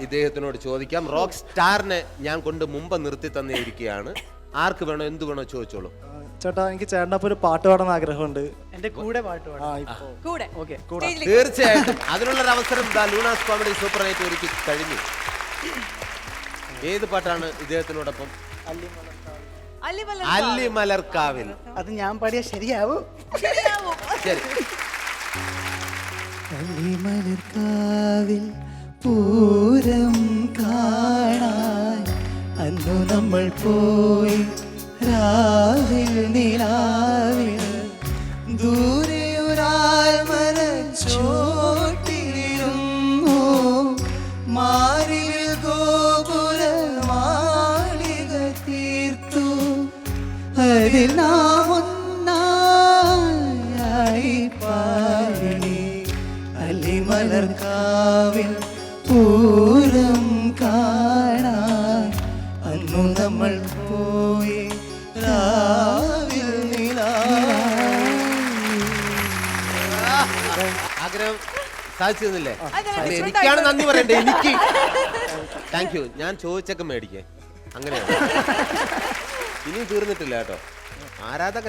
ഇദ്ദേഹത്തിനോട് ചോദിക്കാം. റോക്ക് സ്റ്റാറിനെ ഞാൻ കൊണ്ട് മുമ്പ് നിർത്തി തന്നിരിക്കുകയാണ്. ആർക്ക് വേണോ എന്ത് വേണോ ചോദിച്ചോളൂ. ചേട്ടാ, എനിക്ക് ചേട്ടൻ്റെ ഒരു പാട്ട് പാടാൻ ആഗ്രഹമുണ്ട്. എന്റെ കൂടെ പാട്ട് പാടാം. കൂടെ ഓക്കെ. തീർച്ചയായിട്ടും അതിനുള്ളൊരു അവസരം ലൂണാസ് കോമഡി സൂപ്പർ നൈറ്റ് ഒരുക്കി കഴിഞ്ഞു. ഏത് പാട്ടാണ് ഇദ്ദേഹത്തിനോടൊപ്പം? അല്ലിമലർക്കാവിൽ. അത് ഞാൻ പാടിയാ ശരിയാവൂ? ശരി. അല്ലിമലർക്കാവിൽ പൂരം കാണാൻ അന്നു നമ്മൾ പോയി രാവിൽ നിലാവിൽ ദൂരെ ഒരാൾ മനച്ചോട്ടിലിരുന്നു മാറിൽ ഗോപുര മാളിക തീർത്തു അതിൽ നാം ഒന്നായി പാടി അല്ലിമലർക്കാവിൽ പൂരം കാണാൻ അന്നു നമ്മൾ പോയി രാവിൽ ആഗ്രഹം സാധിച്ചു തന്നില്ലേ? എനിക്കാണ് നന്ദി പറയണ്ടേ. എനിക്ക് താങ്ക് യു. ഞാൻ ചോദിച്ചൊക്കെ മേടിക്കേ. അങ്ങനെയാണ്. ഇനിയും തീർന്നിട്ടില്ല കേട്ടോ. ആരാധക